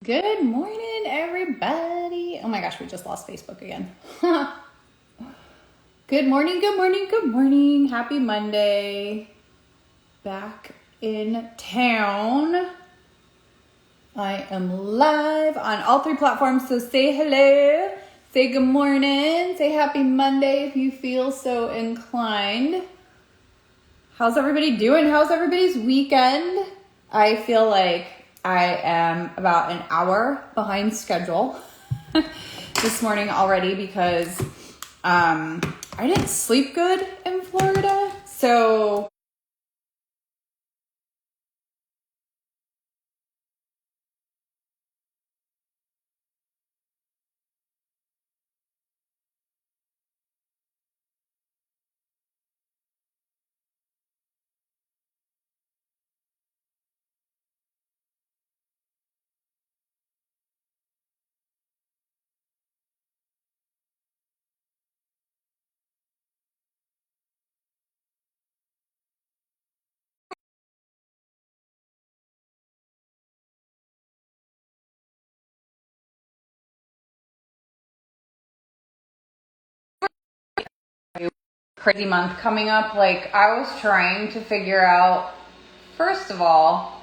Good morning, everybody. Oh my gosh, we just lost Facebook again. Good morning, good morning, good morning. Happy Monday. Back in town. I am live on all three platforms, so say hello, say good morning, say happy Monday if you feel so inclined. How's everybody doing? How's everybody's weekend? I feel like I am about an hour behind schedule this morning already because I didn't sleep good in Florida. So crazy month coming up. Like I was trying to figure out, first of all,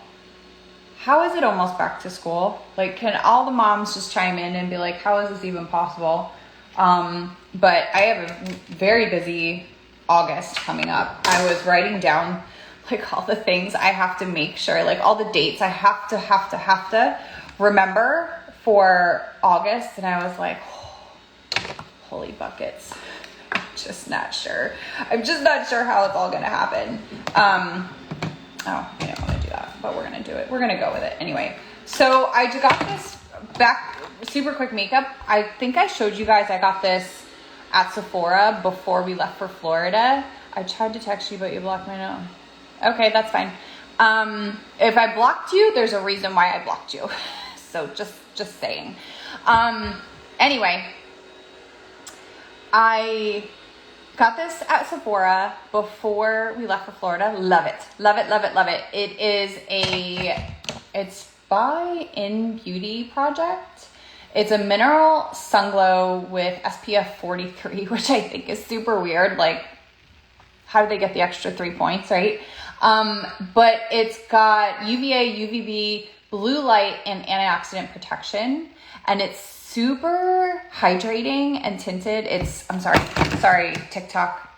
how is it almost back to school? Like, can all the moms just chime in and be like, how is this even possible? But I have a very busy August coming up. I was writing down like all the things I have to make sure, like all the dates I have to remember for August. And I was like, oh, holy buckets. I'm just not sure how it's all going to happen. Oh, I didn't want to do that, but we're going to do it. We're going to go with it anyway. So I just got this back, super quick makeup. I think I showed you guys, I got this at Sephora before we left for Florida. I tried to text you, but you blocked my note. Okay, that's fine. If I blocked you, there's a reason why I blocked you. So just saying. Anyway, I got this at Sephora before we left for Florida. Love it. Love it, love it, love it. It's by In Beauty Project. It's a mineral sun glow with SPF 43, which I think is super weird. Like, how do they get the extra 3 points, right? But it's got UVA, UVB, blue light, and antioxidant protection. And it's super hydrating and tinted. I'm sorry, TikTok.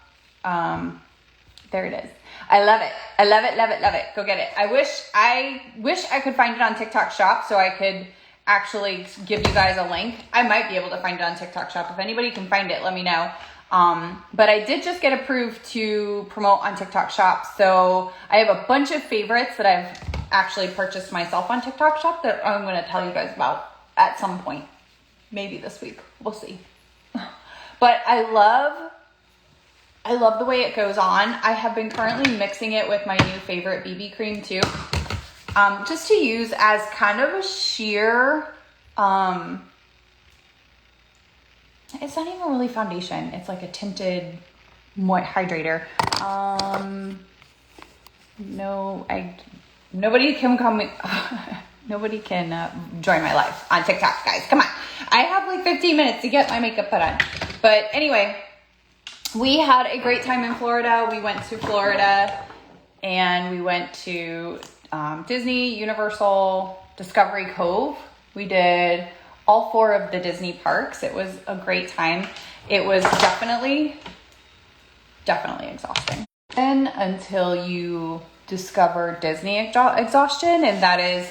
There it is. I love it. I love it, love it, love it. Go get it. I wish I could find it on TikTok Shop so I could actually give you guys a link. I might be able to find it on TikTok Shop. If anybody can find it, let me know. But I did just get approved to promote on TikTok Shop. So I have a bunch of favorites that I've actually purchased myself on TikTok Shop that I'm going to tell you guys about at some point. Maybe this week. We'll see. But I love the way it goes on. I have been currently mixing it with my new favorite BB cream too. Just to use as kind of a sheer, it's not even really foundation. It's like a tinted hydrator. Nobody can come. Nobody can join my life on TikTok, guys. Come on. I have like 15 minutes to get my makeup put on. But anyway, we had a great time in Florida. We went to Florida and we went to Disney, Universal, Discovery Cove. We did all 4 of the Disney parks. It was a great time. It was definitely exhausting. And until you discover Disney exhaustion, and that is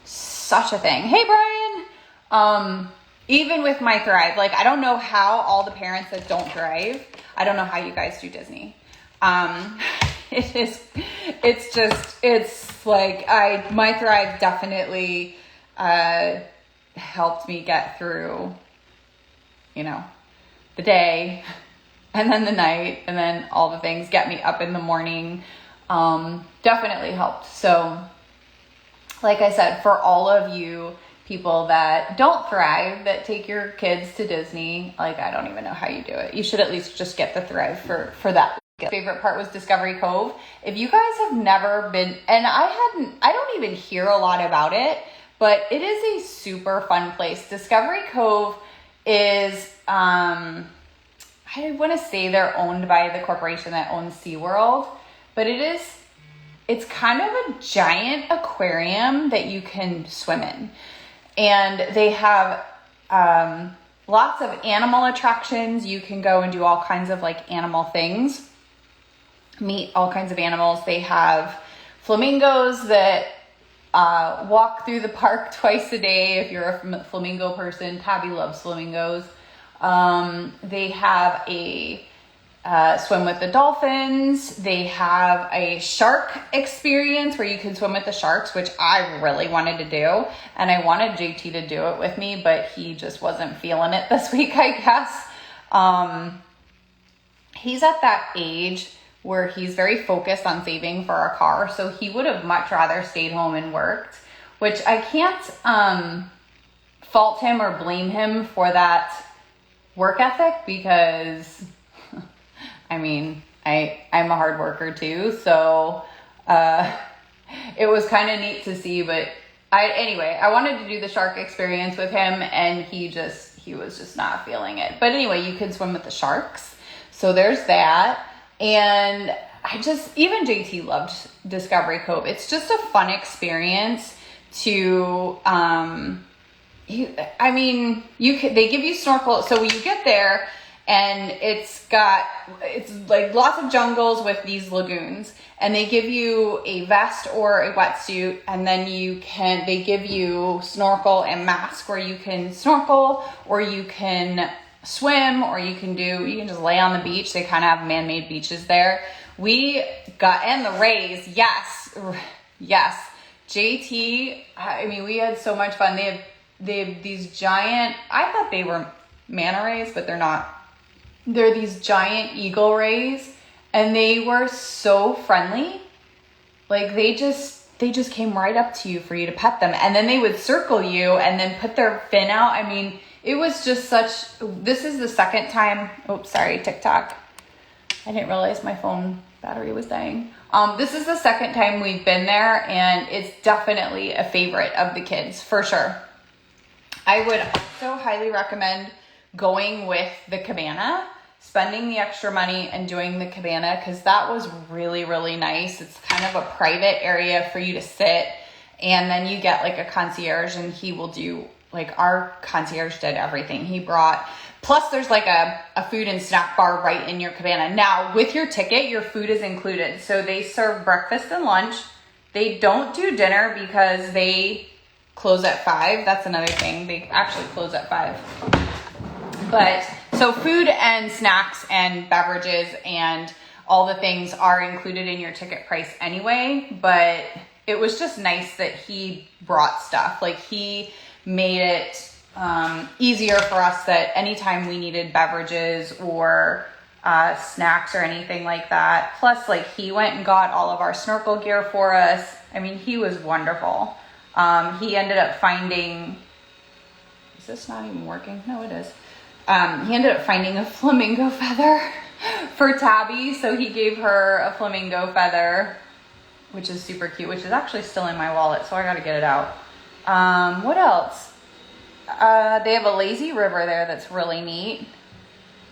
such a thing. Hey, Brian. Even with my Thrive, like, I don't know how all the parents that don't drive, I don't know how you guys do Disney. It's like my Thrive definitely, helped me get through, the day and then the night and then all the things, get me up in the morning. Definitely helped. So like I said, for all of you people that don't Thrive, that take your kids to Disney, like, I don't even know how you do it. You should at least just get the Thrive for that. My favorite part was Discovery Cove. If you guys have never been, and I don't even hear a lot about it, but it is a super fun place. Discovery Cove is, I want to say they're owned by the corporation that owns SeaWorld, but it's kind of a giant aquarium that you can swim in. And they have lots of animal attractions. You can go and do all kinds of like animal things, meet all kinds of animals. They have flamingos that walk through the park twice a day if you're a flamingo person. Tabby loves flamingos. They have a swim with the dolphins. They have a shark experience where you can swim with the sharks, which I really wanted to do. And I wanted JT to do it with me, but he just wasn't feeling it this week, I guess. He's at that age where he's very focused on saving for a car. So he would have much rather stayed home and worked, which I can't fault him or blame him for that work ethic, because I mean, I'm a hard worker too, so it was kind of neat to see. But I wanted to do the shark experience with him, and he was just not feeling it. But anyway, you can swim with the sharks, so there's that. And even JT loved Discovery Cove. It's just a fun experience to they give you snorkel. So when you get there, and it's like lots of jungles with these lagoons, and they give you a vest or a wetsuit, and then they give you snorkel and mask where you can snorkel, or you can swim, or you can just lay on the beach. They kind of have man-made beaches there. And the rays, yes. JT, we had so much fun. They have these giant, I thought they were manta rays, but they're not. They're these giant eagle rays, and they were so friendly. Like they just came right up to you for you to pet them, and then they would circle you and then put their fin out. It was just this is the second time. Oops, sorry, TikTok. I didn't realize my phone battery was dying. This is the second time we've been there, and it's definitely a favorite of the kids, for sure. I would also highly recommend going with the cabana, spending the extra money and doing the cabana, because that was really, really nice. It's kind of a private area for you to sit, and then you get like a concierge, and he will do, like, our concierge did everything. He brought, plus there's like a food and snack bar right in your cabana. Now with your ticket, your food is included. So they serve breakfast and lunch. They don't do dinner because they close at 5. That's another thing. They actually close at 5. But so food and snacks and beverages and all the things are included in your ticket price anyway. But it was just nice that he brought stuff. Like he made it easier for us that anytime we needed beverages or snacks or anything like that. Plus, like, he went and got all of our snorkel gear for us. He was wonderful. He ended up finding, is this not even working? No, it is. He ended up finding a flamingo feather for Tabby. So he gave her a flamingo feather, which is super cute, which is actually still in my wallet. So I got to get it out. What else? They have a lazy river there that's really neat.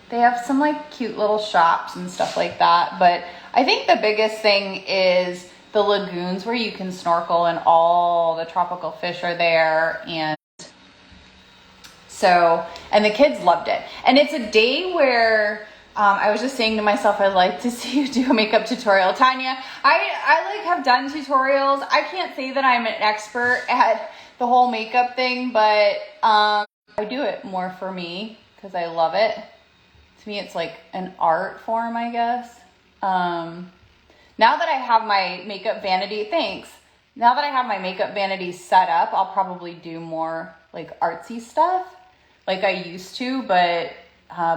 They have some like cute little shops and stuff like that. But I think the biggest thing is the lagoons where you can snorkel, and all the tropical fish are there. And the kids loved it. And it's a day where I was just saying to myself, I'd like to see you do a makeup tutorial. Tanya, I have done tutorials. I can't say that I'm an expert at the whole makeup thing, but I do it more for me because I love it. To me, it's like an art form, I guess. Now that I have my makeup vanity, now that I have my makeup vanity set up, I'll probably do more like artsy stuff like I used to, but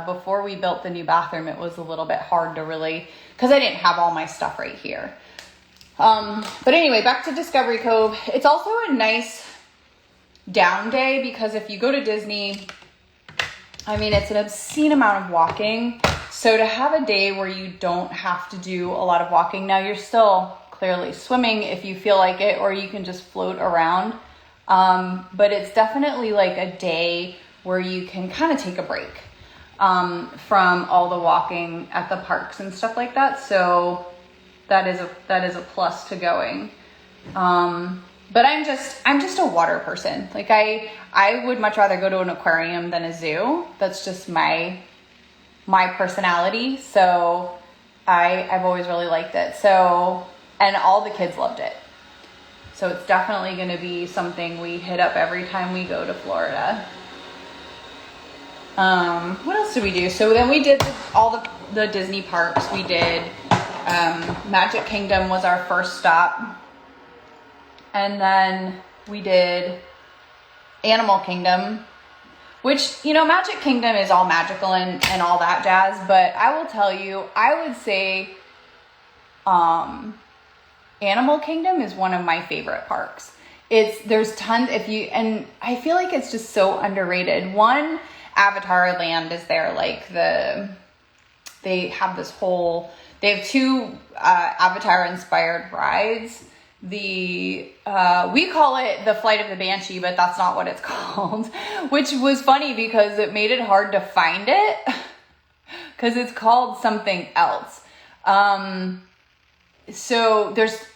before we built the new bathroom, it was a little bit hard to really, because I didn't have all my stuff right here. But anyway, back to Discovery Cove. It's also a nice down day, because if you go to Disney, it's an obscene amount of walking. So to have a day where you don't have to do a lot of walking, now you're still clearly swimming if you feel like it, or you can just float around. But it's definitely like a day where you can kind of take a break from all the walking at the parks and stuff like that. So that is a plus to going. But I'm just a water person. Like I would much rather go to an aquarium than a zoo. That's just my personality. So I've always really liked it. So, and all the kids loved it. So it's definitely going to be something we hit up every time we go to Florida. What else did we do? So then we did all the Disney parks. We did Magic Kingdom was our first stop. And then we did Animal Kingdom, which, you know, Magic Kingdom is all magical and all that jazz. But I will tell you, I would say Animal Kingdom is one of my favorite parks. There's tons, and I feel like it's just so underrated. One, Avatar Land is there, like they have two Avatar inspired rides. We call it the Flight of the Banshee, but that's not what it's called, which was funny because it made it hard to find it because it's called something else. So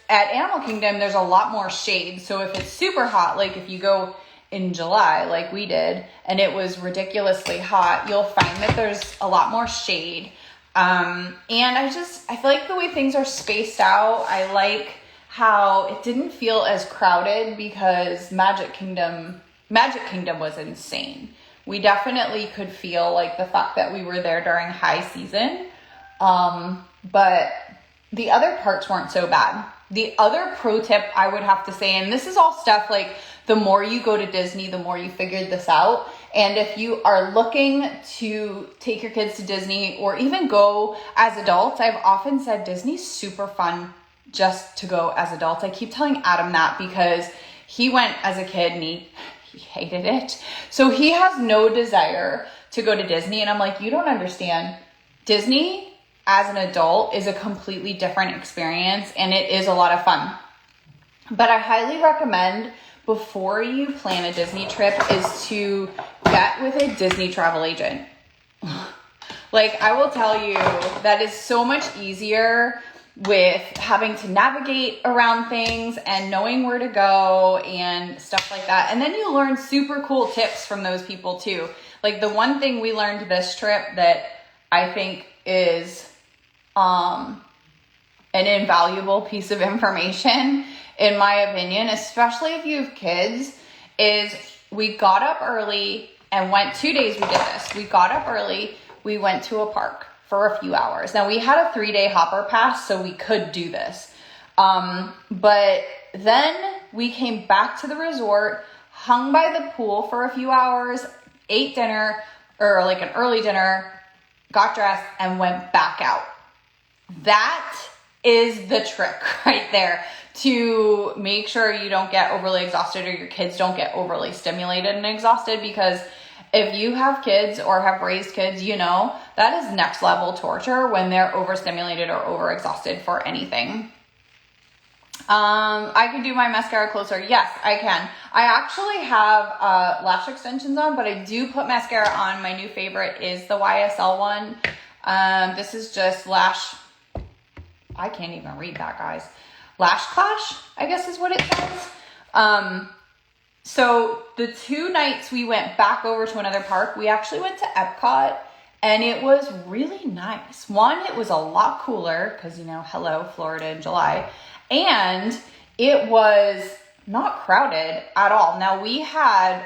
at Animal Kingdom, there's a lot more shade. So if it's super hot, like if you go in July, like we did, and it was ridiculously hot, you'll find that there's a lot more shade. And I feel like the way things are spaced out, I like how it didn't feel as crowded because Magic Kingdom was insane. We definitely could feel like the fact that we were there during high season. But the other parts weren't so bad. The other pro tip I would have to say, and this is all stuff like the more you go to Disney, the more you figured this out. And if you are looking to take your kids to Disney or even go as adults, I've often said Disney's super fun just to go as adults. I keep telling Adam that because he went as a kid and he hated it. So he has no desire to go to Disney. And I'm like, you don't understand. Disney as an adult is a completely different experience and it is a lot of fun. But I highly recommend before you plan a Disney trip is to get with a Disney travel agent. Like I will tell you, that is so much easier with having to navigate around things and knowing where to go and stuff like that. And then you learn super cool tips from those people too. Like the one thing we learned this trip that I think is an invaluable piece of information, in my opinion, especially if you have kids, is we got up early and went 2 days we did this. We got up early, we went to a park for a few hours. Now we had a 3-day hopper pass, so we could do this. But then we came back to the resort, hung by the pool for a few hours, ate dinner or like an early dinner, got dressed and went back out. That is the trick right there to make sure you don't get overly exhausted or your kids don't get overly stimulated and exhausted, because if you have kids or have raised kids, you know, that is next level torture when they're overstimulated or overexhausted for anything. I can do my mascara closer. Yes, I can. I actually have lash extensions on, but I do put mascara on. My new favorite is the YSL one. This is just I can't even read that, guys. Lash Clash, I guess is what it says. So the 2 nights we went back over to another park, we actually went to Epcot and it was really nice. One, it was a lot cooler because, you know, hello, Florida in July. And it was not crowded at all. Now we had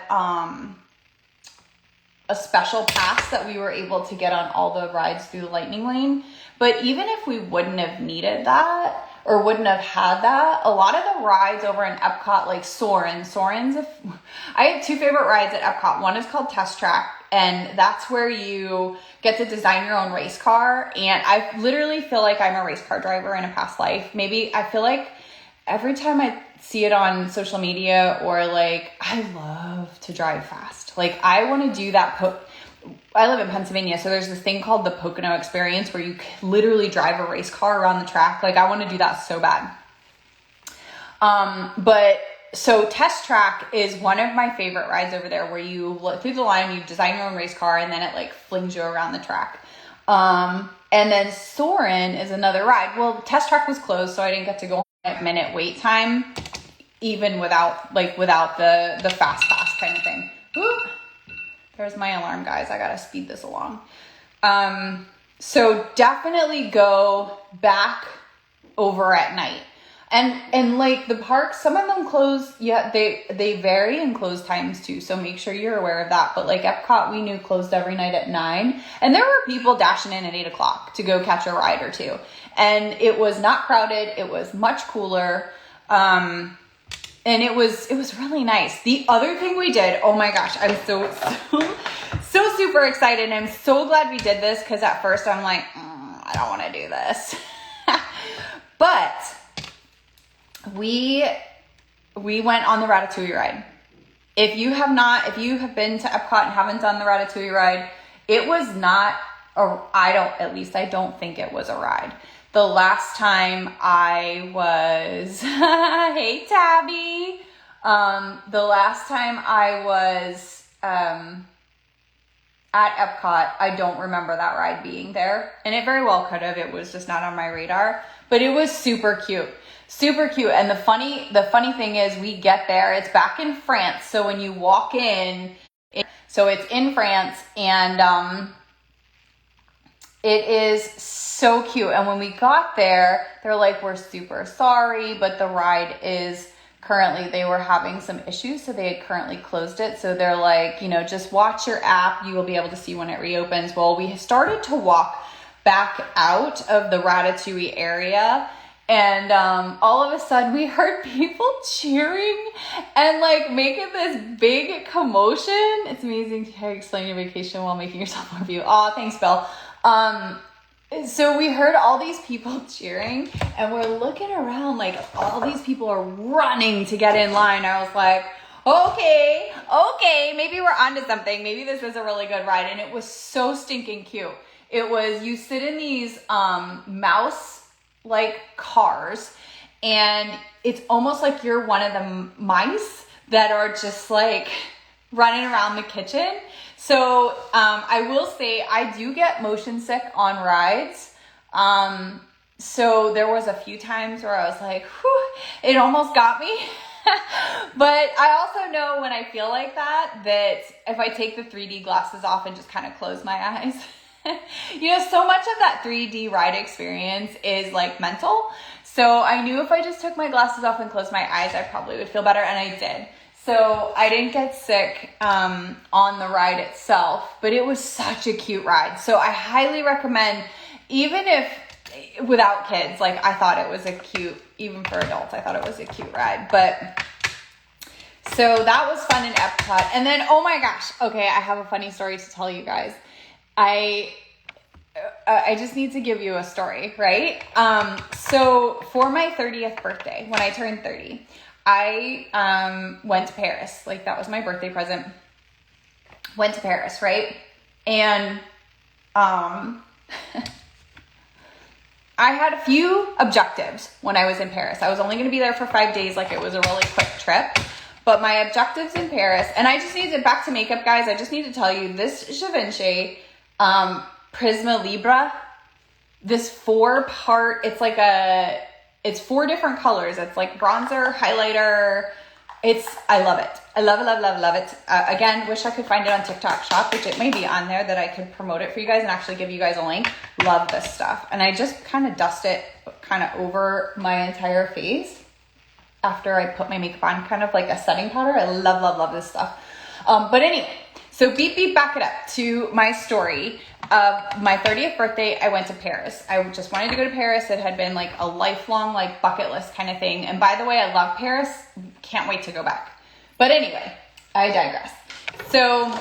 a special pass that we were able to get on all the rides through the Lightning Lane. But even if we wouldn't have needed that or wouldn't have had that, a lot of the rides over in Epcot, like Soarin's, I have 2 favorite rides at Epcot. One is called Test Track, and that's where you get to design your own race car. And I literally feel like I'm a race car driver in a past life. Maybe I feel like every time I see it on social media or like, I love to drive fast. Like I want to do that. I live in Pennsylvania, so there's this thing called the Pocono Experience where you literally drive a race car around the track. Like I want to do that so bad. But so Test Track is one of my favorite rides over there, where you look through the line, you design your own race car, and then it like flings you around the track. And then Soarin' is another ride. Well, Test Track was closed, so I didn't get to go on a minute wait time, even without the fast pass kind of thing. Ooh, there's my alarm, guys. I gotta speed this along. So definitely go back over at night. And like the parks, some of them close. Yeah, they vary in close times too. So make sure you're aware of that. But like Epcot, we knew closed every night at 9, and there were people dashing in at 8 o'clock to go catch a ride or two. And it was not crowded. It was much cooler. And it was really nice. The other thing we did, oh my gosh, I'm so super excited. And I'm so glad we did this, because at first I'm like, I don't want to do this. But we went on the Ratatouille ride. If you have been to Epcot and haven't done the Ratatouille ride, it was not I don't think it was a ride. The last time I was, hey Tabby. The last time I was, at Epcot, I don't remember that ride being there, and it very well could have. It was just not on my radar, but it was super cute. Super cute. And the funny thing is, we get there, it's back in France. So when you walk in, so it's in France, and it is so cute. And when we got there, they're like, we're super sorry, but the ride is currently, they were having some issues, so they had currently closed it. So they're like, just watch your app. You will be able to see when it reopens. Well, we started to walk back out of the Ratatouille area, and all of a sudden we heard people cheering and like making this big commotion. It's amazing to explain your vacation while making yourself more view. Oh, thanks, Bill. So we heard all these people cheering, and we're looking around like all these people are running to get in line. I was like, okay, maybe we're onto something. Maybe this is a really good ride. And it was so stinking cute. It was, you sit in these mouse like cars, and it's almost like you're one of the mice that are just like running around the kitchen. So I will say I do get motion sick on rides. So there was a few times where I was like, whew, it almost got me. But I also know when I feel like that if I take the 3D glasses off and just kind of close my eyes, so much of that 3D ride experience is like mental. So I knew if I just took my glasses off and closed my eyes, I probably would feel better. And I did. So I didn't get sick on the ride itself, but it was such a cute ride. So I highly recommend, even if without kids, like I thought it was even for adults, I thought it was a cute ride. But so that was fun in Epcot. And then, oh my gosh, okay, I have a funny story to tell you guys. I just need to give you a story, right? So for my 30th birthday, when I turned 30, I went to Paris. Like, that was my birthday present. Went to Paris, right? And I had a few objectives when I was in Paris. I was only going to be there for 5 days. Like, it was a really quick trip. But my objectives in Paris, and I just need to, back to makeup, guys, I just need to tell you, this Givenchy Prisma Libra, this 4-part, it's 4 different colors. It's like bronzer, highlighter. I love it. I love it. Again, wish I could find it on TikTok Shop, which it may be on there, that I could promote it for you guys and actually give you guys a link. Love this stuff. And I just kind of dust it kind of over my entire face after I put my makeup on, kind of like a setting powder. I love this stuff. But anyway, so beep, back it up to my story. My 30th birthday, I went to Paris. I just wanted to go to Paris. It had been like a lifelong like bucket list kind of thing. And by the way, I love Paris. Can't wait to go back. But anyway, I digress. So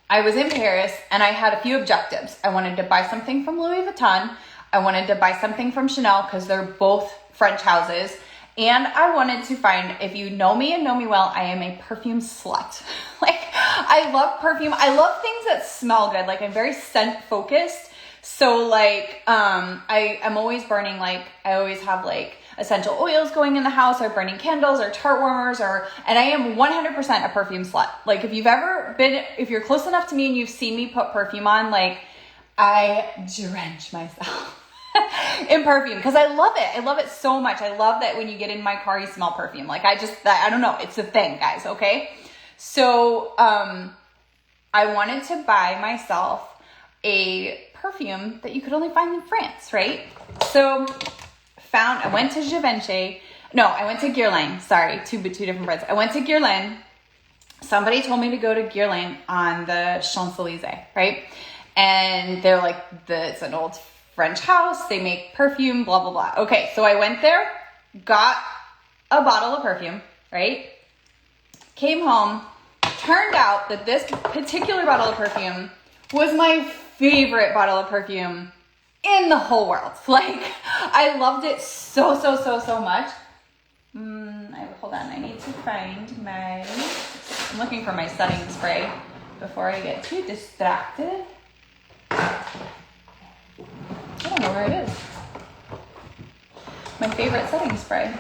I was in Paris and I had a few objectives. I wanted to buy something from Louis Vuitton. I wanted to buy something from Chanel because they're both French houses. And I wanted to find, if you know me and know me well, I am a perfume slut. Like, I love perfume. I love things that smell good. Like, I'm very scent focused. So like, I'm always burning, like, I always have like essential oils going in the house, or burning candles, or tart warmers, and I am 100% a perfume slut. Like if you're close enough to me and you've seen me put perfume on, like I drench myself in perfume because I love it. I love it so much. I love that when you get in my car, you smell perfume. Like I don't know. It's a thing, guys. Okay. So, I wanted to buy myself a perfume that you could only find in France, right? So I went to Givenchy. No, I went to Guerlain. Sorry, two different brands. I went to Guerlain. Somebody told me to go to Guerlain on the Champs-Elysees, right? And they're like, it's an old French house. They make perfume, blah, blah, blah. Okay, so I went there, got a bottle of perfume, right? Came home. Turned out that this particular bottle of perfume was my favorite bottle of perfume in the whole world. Like, I loved it so much. Hold on, I need to find I'm looking for my setting spray before I get too distracted. I don't know where it is. My favorite setting spray.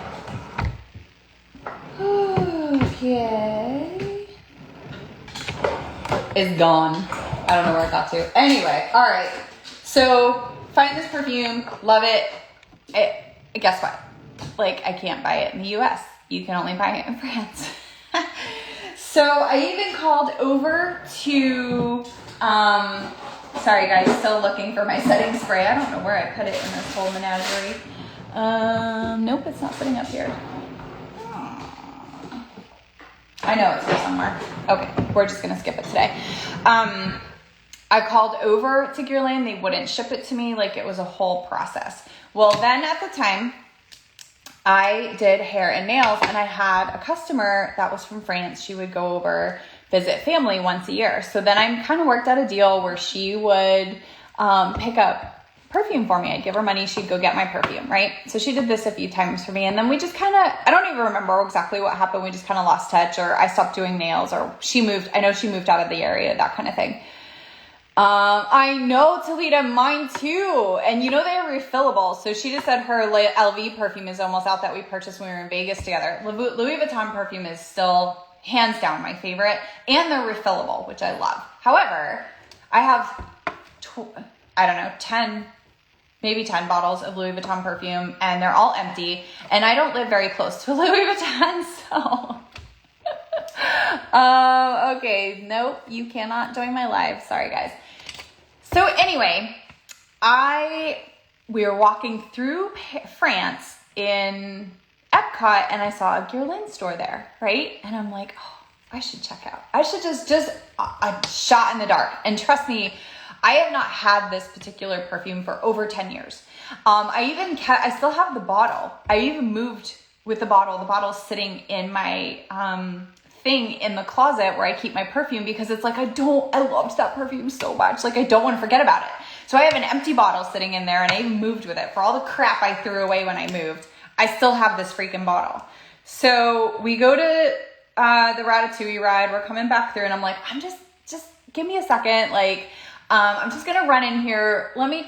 Okay. Is gone. I don't know where it got to. Anyway, all right. So find this perfume, love it. Guess what? Like I can't buy it in the U.S. You can only buy it in France. So I even called over to. Sorry guys, still looking for my setting spray. I don't know where I put it in this whole menagerie. Nope, it's not sitting up here. I know it's here somewhere. Okay, we're just going to skip it today. I called over to Guerlain. They wouldn't ship it to me. Like, it was a whole process. Well, then at the time, I did hair and nails, and I had a customer that was from France. She would go over, visit family once a year. So then I kind of worked out a deal where she would pick up perfume for me. I'd give her money. She'd go get my perfume, right? So she did this a few times for me. And then we just kind of, I don't even remember exactly what happened. We just kind of lost touch, or I stopped doing nails, or she moved. I know she moved out of the area, that kind of thing. I know, Talita, mine too. And you know, they are refillable. So she just said her LV perfume is almost out that we purchased when we were in Vegas together. Louis Vuitton perfume is still hands down my favorite, and they're refillable, which I love. However, I have, 10 bottles of Louis Vuitton perfume, and they're all empty, and I don't live very close to Louis Vuitton, so okay, nope, you cannot join my live. Sorry, guys. So anyway, we were walking through France in Epcot, and I saw a Guerlain store there, right? And I'm like, oh, I should check out. I should just a shot in the dark. And trust me, I have not had this particular perfume for over 10 years. I still have the bottle. I even moved with the bottle. The bottle's sitting in my thing in the closet where I keep my perfume, because it's like, I loved that perfume so much. Like, I don't want to forget about it. So I have an empty bottle sitting in there, and I even moved with it. For all the crap I threw away when I moved, I still have this freaking bottle. So we go to the Ratatouille ride. We're coming back through, and I'm like, just give me a second. Like, I'm just gonna run in here. Let me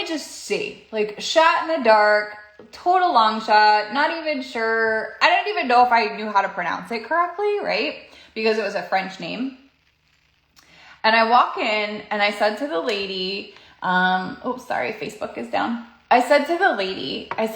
just see. Like, shot in the dark, total long shot. Not even sure. I don't even know if I knew how to pronounce it correctly, right? Because it was a French name. And I walk in, and I said to the lady, sorry, Facebook is down. I said to the lady, I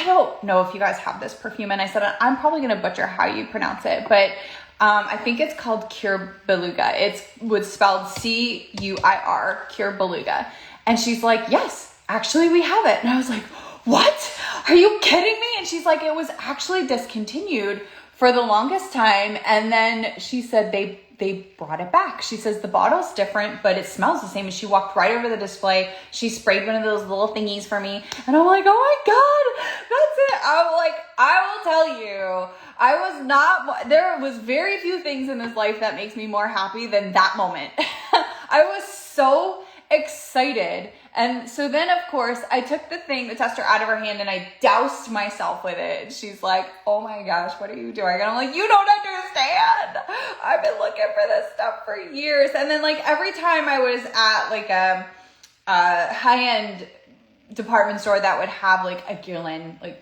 don't know if you guys have this perfume. And I said, I'm probably going to butcher how you pronounce it, but I think it's called Cure Beluga. It's spelled C-U-I-R, Cure Beluga. And she's like, yes, actually we have it. And I was like, what? Are you kidding me? And she's like, it was actually discontinued for the longest time. And then she said they brought it back. She says the bottle's different, but it smells the same. And she walked right over the display. She sprayed one of those little thingies for me. And I'm like, oh my God, that's it. I'm like, I will tell you, there was very few things in this life that makes me more happy than that moment. I was so excited. And so then, of course, I took the tester out of her hand, and I doused myself with it. And she's like, oh my gosh, what are you doing? And I'm like, you don't understand. I've been looking for this stuff for years. And then, like, every time I was at like a high-end department store that would have like a Guerlain like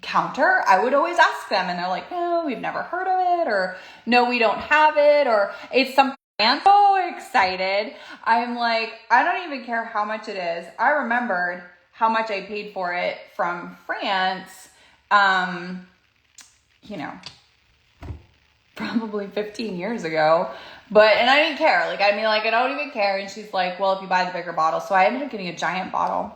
counter, I would always ask them, and they're like, no, we've never heard of it, or no, we don't have it, or it's something. I'm so excited. I'm like, I don't even care how much it is. I remembered how much I paid for it from France, you know, probably 15 years ago. And I didn't care. Like, I mean, like, I don't even care. And she's like, well, if you buy the bigger bottle. So I ended up getting a giant bottle.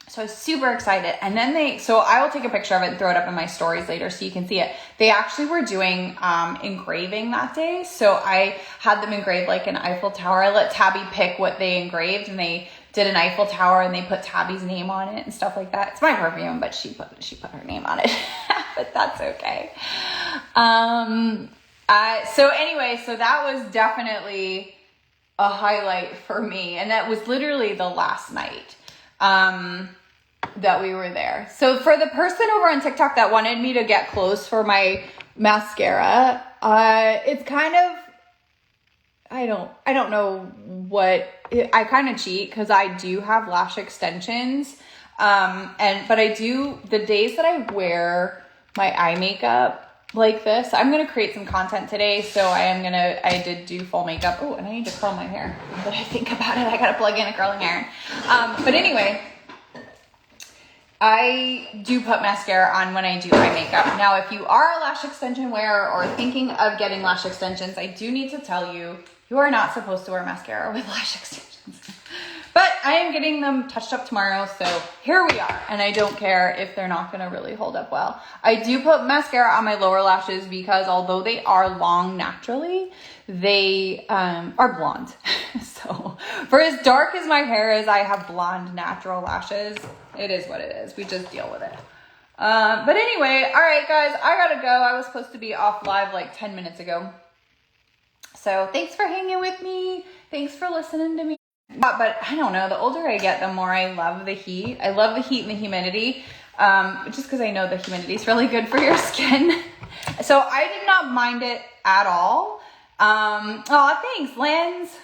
So I was super excited. And then so I will take a picture of it and throw it up in my stories later so you can see it. They actually were doing engraving that day. So I had them engrave like an Eiffel Tower. I let Tabby pick what they engraved, and they did an Eiffel Tower, and they put Tabby's name on it and stuff like that. It's my perfume, but she put her name on it, but that's okay. So that was definitely a highlight for me. And that was literally the last night that we were there. So for the person over on TikTok that wanted me to get close for my mascara, it's kind of, I don't know what, I kind of cheat because I do have lash extensions. But I do, the days that I wear my eye makeup like this, I'm going to create some content today. So I did do full makeup. Oh, and I need to curl my hair. Now that I think about it, I got to plug in a curling iron. But anyway, I do put mascara on when I do eye makeup. Now, if you are a lash extension wearer or thinking of getting lash extensions, I do need to tell you, you are not supposed to wear mascara with lash extensions. But I am getting them touched up tomorrow, so here we are. And I don't care if they're not going to really hold up well. I do put mascara on my lower lashes because although they are long naturally, they are blonde. So for as dark as my hair is, I have blonde natural lashes. It is what it is. We just deal with it. But anyway, all right, guys, I gotta go. I was supposed to be off live like 10 minutes ago. So thanks for hanging with me. Thanks for listening to me. But I don't know, the older I get, the more I love the heat. I love the heat and the humidity, just because I know the humidity is really good for your skin. So I did not mind it at all. Thanks, Lens.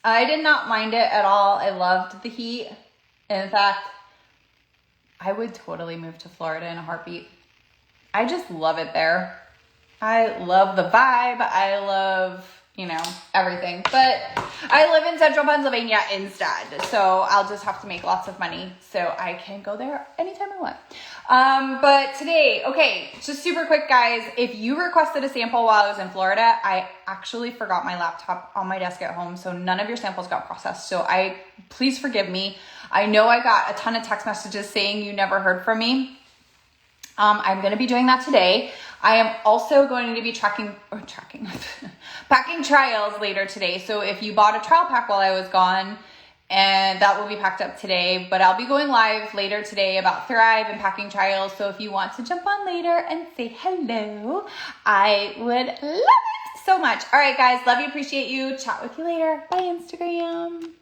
I did not mind it at all. I loved the heat. In fact, I would totally move to Florida in a heartbeat. I just love it there. I love the vibe. I love, everything. But I live in central Pennsylvania instead. So I'll just have to make lots of money so I can go there anytime I want. But today, okay, just super quick, guys. If you requested a sample while I was in Florida, I actually forgot my laptop on my desk at home. So none of your samples got processed. So please forgive me. I know I got a ton of text messages saying you never heard from me. I'm going to be doing that today. I am also going to be packing trials later today. So if you bought a trial pack while I was gone, and that will be packed up today, but I'll be going live later today about Thrive and packing trials. So if you want to jump on later and say hello, I would love it so much. All right, guys, love you, appreciate you. Chat with you later. Bye, Instagram.